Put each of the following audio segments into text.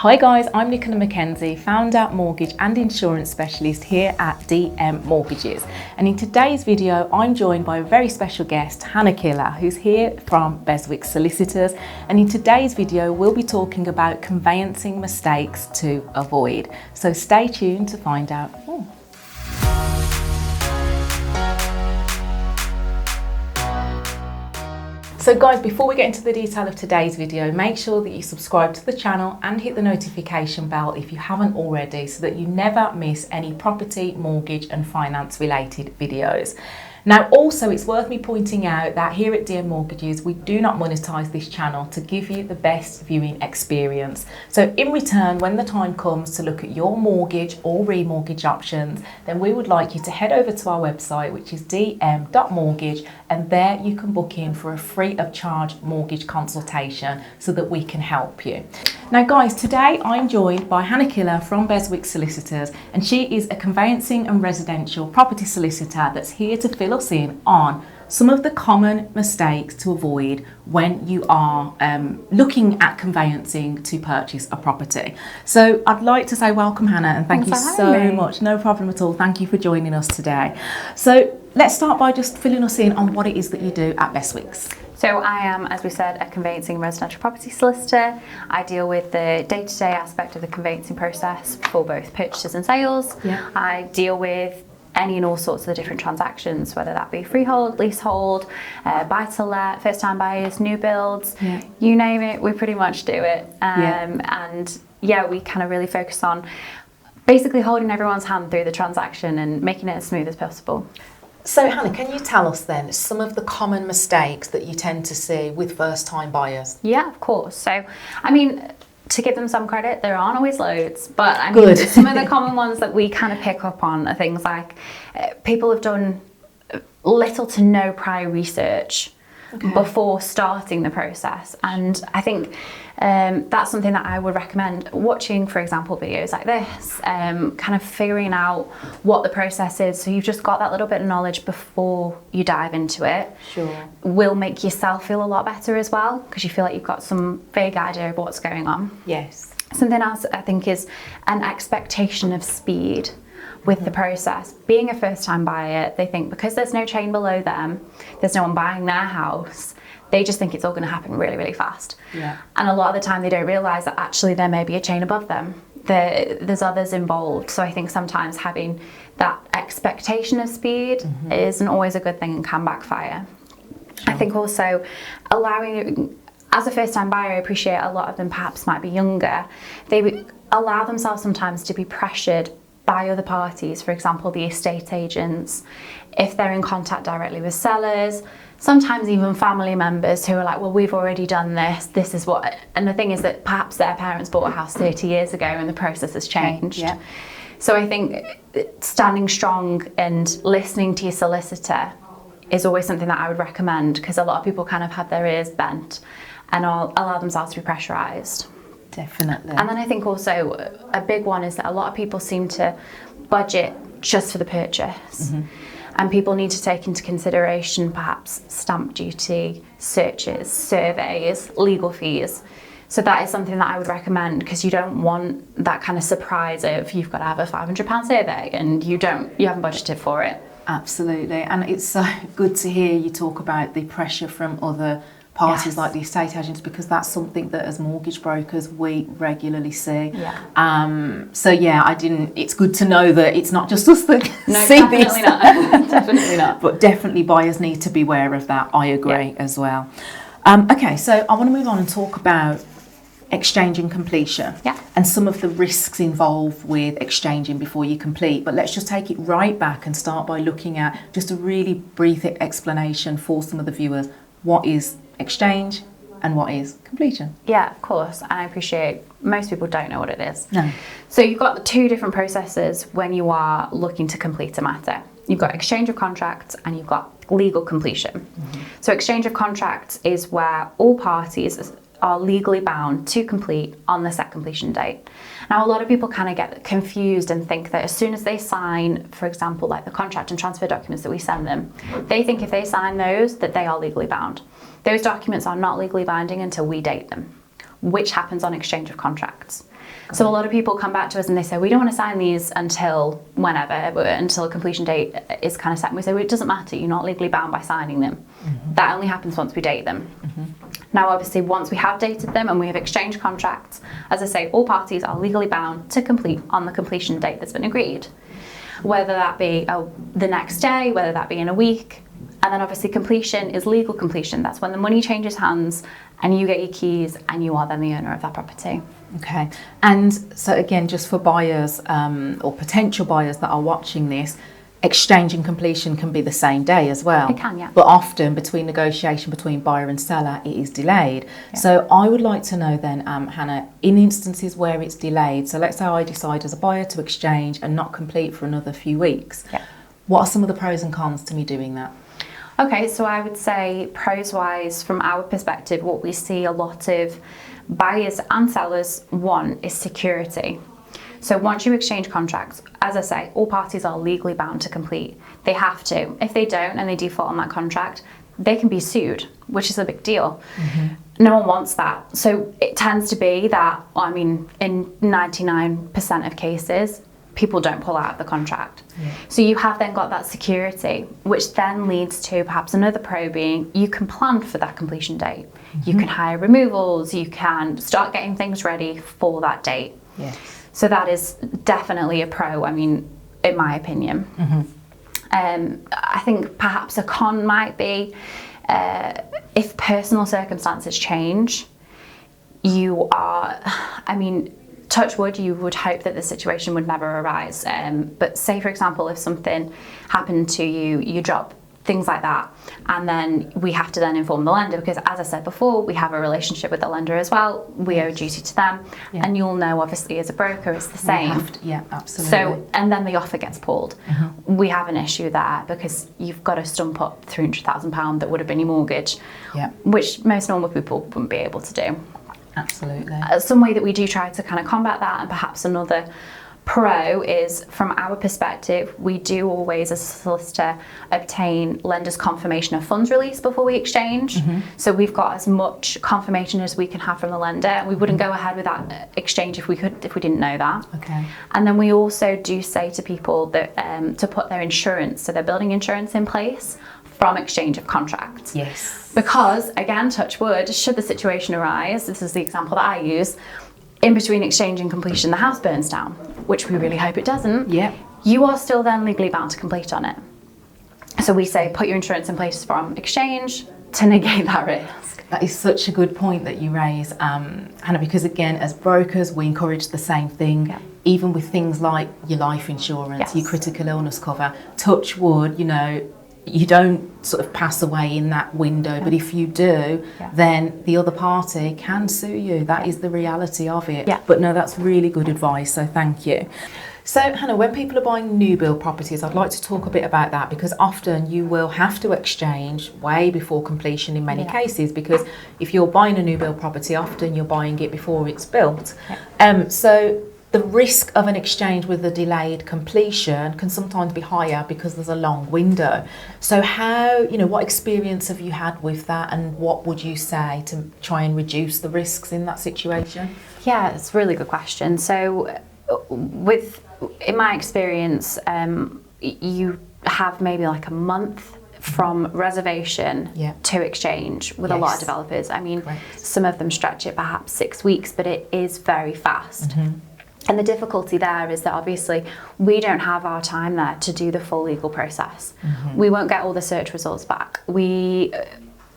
Hi guys, I'm Nicola Mackenzie, founder, mortgage and insurance specialist here at DM Mortgages. And in today's video, I'm joined by a very special guest, Hannah Killer, who's here from Beswicks Solicitors. And in today's video, we'll be talking about conveyancing mistakes to avoid. So stay tuned to find out more. So guys, before we get into the detail of today's video, make sure that you subscribe to the channel and hit the notification bell if you haven't already, so that you never miss any property, mortgage and finance related videos. Now also, it's worth me pointing out that here at DM Mortgages, we do not monetize this channel to give you the best viewing experience. So in return, when the time comes to look at your mortgage or remortgage options, then we would like you to head over to our website, which is dm.mortgage, and there you can book in for a free of charge mortgage consultation so that we can help you. Now guys, today I'm joined by Hannah Killer from Beswicks Solicitors, and she is a conveyancing and residential property solicitor that's here to fill us in on some of the common mistakes to avoid when you are looking at conveyancing to purchase a property. So I'd like to say welcome, Hannah, and thank you so much. No problem at all. Thank you for joining us today. So let's start by just filling us in on what it is that you do at Beswicks. So I am, as we said, a conveyancing residential property solicitor. I deal with the day-to-day aspect of the conveyancing process for both purchases and sales. Yeah. I deal with any and all sorts of the different transactions, whether that be freehold, leasehold, buy-to-let, first-time buyers, new builds, you name it, we pretty much do it. And yeah, we kind of really focus on basically holding everyone's hand through the transaction and making it as smooth as possible. So Hannah, can you tell us then some of the common mistakes that you tend to see with first-time buyers? Yeah, of course. So, I mean, to give them some credit, there aren't always loads, but I mean, some of the common ones that we kind of pick up on are things like people have done little to no prior research before starting the process. And I think that's something that I would recommend watching, for example, videos like this, kind of figuring out what the process is. So you've just got that little bit of knowledge before you dive into it. Sure. Will make yourself feel a lot better as well, because you feel like you've got some vague idea of what's going on. Yes. Something else I think is an expectation of speed with the process. Being a first-time buyer, they think because there's no chain below them, there's no one buying their house, they just think it's all going to happen really, really fast. Yeah. And a lot of the time they don't realise that actually there may be a chain above them. There's others involved. So I think sometimes having that expectation of speed isn't always a good thing and can backfire. Sure. I think also allowing, as a first-time buyer, I appreciate a lot of them perhaps might be younger, they allow themselves sometimes to be pressured by other parties, for example, the estate agents, if they're in contact directly with sellers, sometimes even family members who are like, well, we've already done this is what, and the thing is that perhaps their parents bought a house 30 years ago and the process has changed. Yeah. So I think standing strong and listening to your solicitor is always something that I would recommend, because a lot of people kind of have their ears bent and allow themselves to be pressurised. Definitely. And then I think also a big one is that a lot of people seem to budget just for the purchase. And people need to take into consideration perhaps stamp duty, searches, surveys, legal fees. So that is something that I would recommend, because you don't want that kind of surprise of you've got to have a £500 survey and you haven't budgeted for it. Absolutely. And it's so good to hear you talk about the pressure from other parties like the estate agents, because that's something that as mortgage brokers we regularly see. So yeah, it's good to know that it's not just us that see definitely this. Not. Definitely not. But definitely buyers need to be aware of that. I agree as well. Okay, so I want to move on and talk about exchange and completion and some of the risks involved with exchanging before you complete. But let's just take it right back and start by looking at just a really brief explanation for some of the viewers. What is exchange and what is completion? Yeah, of course. And I appreciate most people don't know what it is. No. So you've got the two different processes when you are looking to complete a matter. You've got exchange of contracts and you've got legal completion. So exchange of contracts is where all parties are legally bound to complete on the set completion date. Now, a lot of people kind of get confused and think that as soon as they sign, for example, like the contract and transfer documents that we send them, they think if they sign those, that they are legally bound. Those documents are not legally binding until we date them, which happens on exchange of contracts. So a lot of people come back to us and they say, we don't want to sign these until whenever, until a completion date is kind of set. And we say, well, it doesn't matter, you're not legally bound by signing them. That only happens once we date them. Now, obviously, once we have dated them and we have exchanged contracts, as I say, all parties are legally bound to complete on the completion date that's been agreed. Whether that be the next day, whether that be in a week. And then obviously completion is legal completion. That's when the money changes hands and you get your keys and you are then the owner of that property. Okay. And so again, just for buyers or potential buyers that are watching this, exchange and completion can be the same day as well. It can, yeah. But often between negotiation between buyer and seller, it is delayed. Yeah. So I would like to know then, Hannah, in instances where it's delayed, so let's say I decide as a buyer to exchange and not complete for another few weeks, yeah. What are some of the pros and cons to me doing that? Okay, so I would say pros-wise, from our perspective, what we see a lot of buyers and sellers want is security. So once you exchange contracts, as I say, all parties are legally bound to complete. They have to. If they don't and they default on that contract, they can be sued, which is a big deal. No one wants that. So it tends to be that, I mean, in 99% of cases, people don't pull out of the contract. So you have then got that security, which then leads to perhaps another pro being you can plan for that completion date. You can hire removals, you can start getting things ready for that date. Yes. So that is definitely a pro, I mean, in my opinion. I think perhaps a con might be if personal circumstances change, you are, I mean, touch wood, you would hope that the situation would never arise. But say, for example, if something happened to you, you drop things like that, and then we have to then inform the lender, because as I said before, we have a relationship with the lender as well. We owe a duty to them, and you'll know obviously as a broker it's the same. Yeah, absolutely. So, and then the offer gets pulled. We have an issue there because you've got to stump up £300,000 that would have been your mortgage, which most normal people wouldn't be able to do. Absolutely. Some way that we do try to kind of combat that, and perhaps another pro is, from our perspective, we do always as a solicitor obtain lender's confirmation of funds release before we exchange. So we've got as much confirmation as we can have from the lender. We wouldn't go ahead with that exchange if we didn't know that. Okay. And then we also do say to people that to put their insurance, so their building insurance in place from exchange of contracts. Yes. Because, again, touch wood, should the situation arise, this is the example that I use, in between exchange and completion, the house burns down, which we really hope it doesn't. Yeah. You are still then legally bound to complete on it. So we say put your insurance in place from exchange to negate that risk. That is such a good point that you raise, Hannah, because again, as brokers, we encourage the same thing. Yeah. Even with things like your life insurance, your critical illness cover, touch wood, you know, you don't sort of pass away in that window, but if you do, then the other party can sue you. That is the reality of it. But no, that's really good advice, so thank you. So Hannah, when people are buying new build properties, I'd like to talk a bit about that, because often you will have to exchange way before completion in many cases, because if you're buying a new build property, often you're buying it before it's built. So the risk of an exchange with a delayed completion can sometimes be higher because there's a long window. So how, you know, what experience have you had with that, and what would you say to try and reduce the risks in that situation? Yeah, it's a really good question. So in my experience, you have maybe like a month from reservation to exchange with a lot of developers. I mean, some of them stretch it perhaps 6 weeks, but it is very fast. And the difficulty there is that obviously we don't have our time there to do the full legal process. We won't get all the search results back. We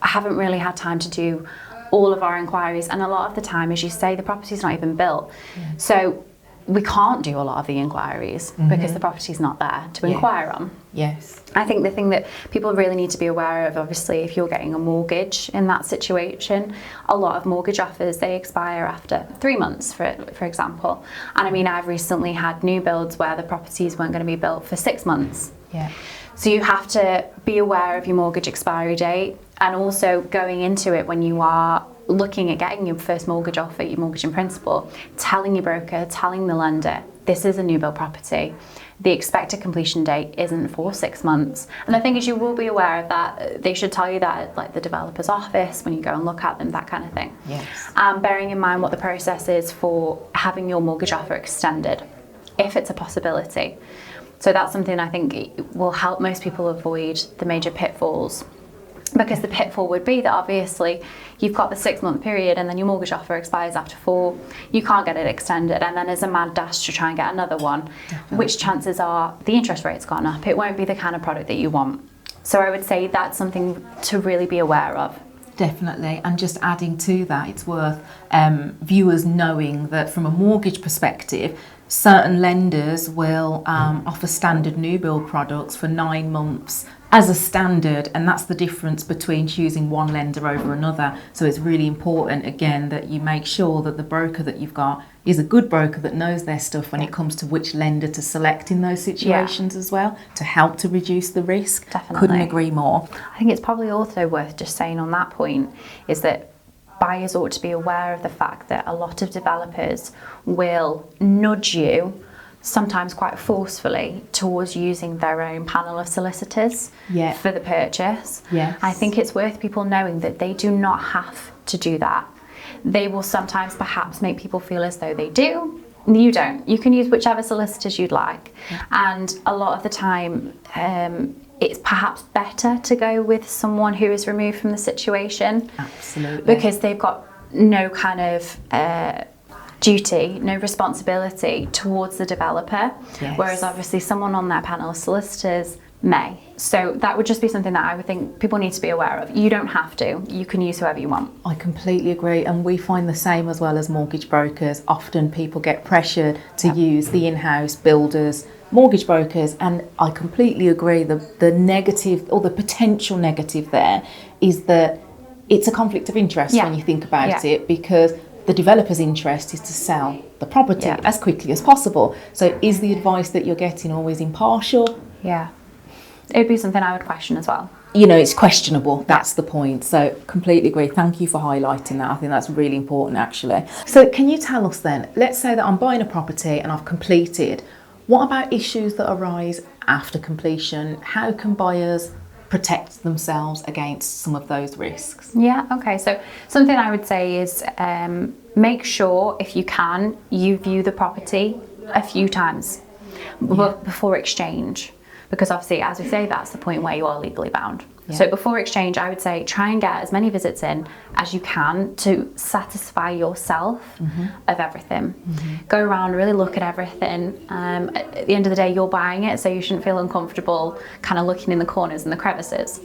haven't really had time to do all of our inquiries, and a lot of the time, as you say, the property's not even built. So we can't do a lot of the inquiries because the property's not there to inquire on. Yes. I think the thing that people really need to be aware of, obviously, if you're getting a mortgage in that situation, a lot of mortgage offers, they expire after 3 months, for example. And I mean, I've recently had new builds where the properties weren't going to be built for 6 months. Yeah. So you have to be aware of your mortgage expiry date, and also going into it when you are looking at getting your first mortgage offer, your mortgage in principle, telling your broker, telling the lender, this is a new build property. the expected completion date isn't for 6 months. And the thing is, you will be aware of that. They should tell you that at like the developer's office when you go and look at them, that kind of thing. Yes. Bearing in mind what the process is for having your mortgage offer extended, if it's a possibility. So that's something I think will help most people avoid the major pitfalls. Because the pitfall would be that obviously you've got the 6 month period and then your mortgage offer expires after 4, you can't get it extended, and then there's a mad dash to try and get another one, which chances are the interest rate's gone up. It won't be the kind of product that you want. So I would say that's something to really be aware of. Definitely, and just adding to that, it's worth viewers knowing that from a mortgage perspective, certain lenders will offer standard new build products for 9 months as a standard, and that's the difference between choosing one lender over another. So it's really important, again, that you make sure that the broker that you've got is a good broker that knows their stuff when it comes to which lender to select in those situations as well, to help to reduce the risk. Definitely. Couldn't agree more. I think it's probably also worth just saying on that point is that buyers ought to be aware of the fact that a lot of developers will nudge you, sometimes quite forcefully, towards using their own panel of solicitors for the purchase. Yes. I think it's worth people knowing that they do not have to do that. They will sometimes perhaps make people feel as though they do. You don't. You can use whichever solicitors you'd like. And a lot of the time, it's perhaps better to go with someone who is removed from the situation. Absolutely. Because they've got no kind of duty, no responsibility towards the developer. Yes. Whereas obviously someone on their panel of solicitors may. So that would just be something that I would think people need to be aware of. You don't have to. You can use whoever you want. I completely agree, and we find the same as well as mortgage brokers. Often people get pressured to use the in-house builders, mortgage brokers, and I completely agree. The negative, or the potential negative there, is that it's a conflict of interest when you think about it, because the developer's interest is to sell the property as quickly as possible. So is the advice that you're getting always impartial? Yeah. It would be something I would question as well. You know, it's questionable. That's the point. So completely agree. Thank you for highlighting that. I think that's really important, actually. So can you tell us then, let's say that I'm buying a property and I've completed. What about issues that arise after completion? How can buyers protect themselves against some of those risks? Yeah, okay. So something I would say is make sure, if you can, you view the property a few times before exchange. Because obviously, as we say, that's the point where you are legally bound. Yeah. So before exchange, I would say try and get as many visits in as you can to satisfy yourself of everything. Go around, really look at everything. At the end of the day, you're buying it, so you shouldn't feel uncomfortable kind of looking in the corners and the crevices.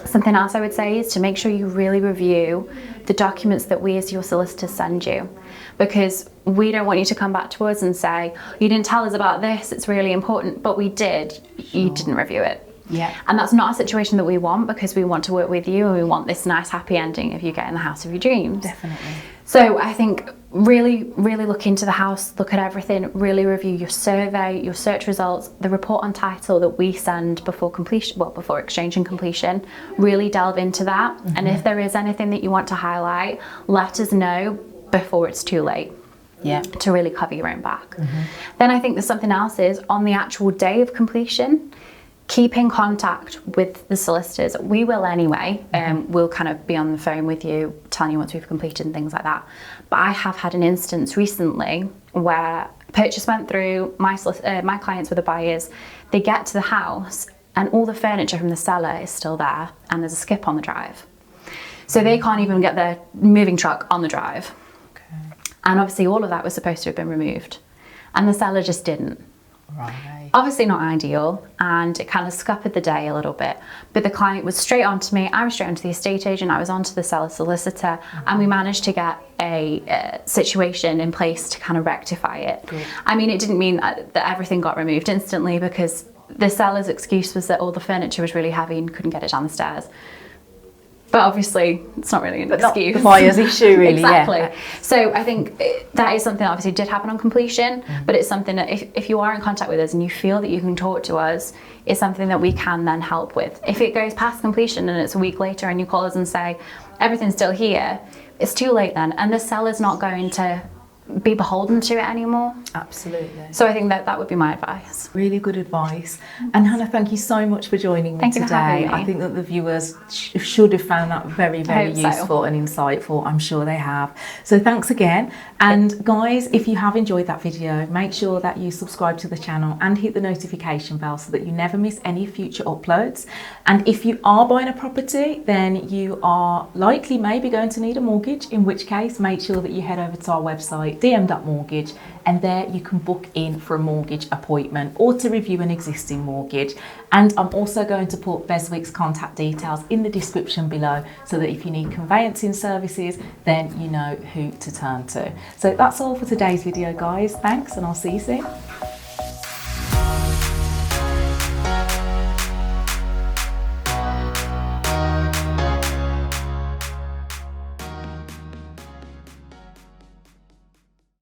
Something else I would say is to make sure you really review the documents that we as your solicitors send you, because we don't want you to come back to us and say, you didn't tell us about this, it's really important, but we did. You didn't review it. Yeah. And that's not a situation that we want, because we want to work with you and we want this nice happy ending of you getting the house of your dreams. Definitely. So I think really look into the house, look at everything, really review your survey, your search results, the report on title that we send before completion, well, before exchange and completion. Really delve into that. And if there is anything that you want to highlight, let us know before it's too late. Yeah. To really cover your own back. Then I think there's something else is on the actual day of completion, keep in contact with the solicitors. We will anyway. We'll kind of be on the phone with you, telling you once we've completed and things like that. But I have had an instance recently where purchase went through, my clients were the buyers, they get to the house and all the furniture from the seller is still there and there's a skip on the drive. So they can't even get their moving truck on the drive. And obviously all of that was supposed to have been removed. And the seller just didn't. Right. Obviously not ideal, and it kind of scuppered the day a little bit. But the client was straight on to me, I was straight on to the estate agent, I was on to the seller solicitor, and we managed to get a situation in place to kind of rectify it. Good. I mean, it didn't mean that everything got removed instantly, because the seller's excuse was that all the furniture was really heavy and couldn't get it down the stairs. But obviously, it's not really an excuse. Not the buyer's issue, really. Exactly. Yeah. So I think that is something that obviously did happen on completion, but it's something that if you are in contact with us and you feel that you can talk to us, it's something that we can then help with. If it goes past completion and it's a week later and you call us and say, everything's still here, it's too late then. And the seller's not going to be beholden to it anymore. Absolutely. So I think that would be my advice. Really good advice. And Hannah, thank you so much for joining me Thank you today. for having me. I think that the viewers should have found that very, very useful and insightful. I'm sure they have. So thanks again. And guys, if you have enjoyed that video, make sure that you subscribe to the channel and hit the notification bell so that you never miss any future uploads. And if you are buying a property, then you are likely maybe going to need a mortgage, in which case make sure that you head over to our website dm.mortgage, and there you can book in for a mortgage appointment or to review an existing mortgage. And I'm also going to put Beswicks contact details in the description below so that if you need conveyancing services, then you know who to turn to. So that's all for today's video, guys. Thanks, and I'll see you soon.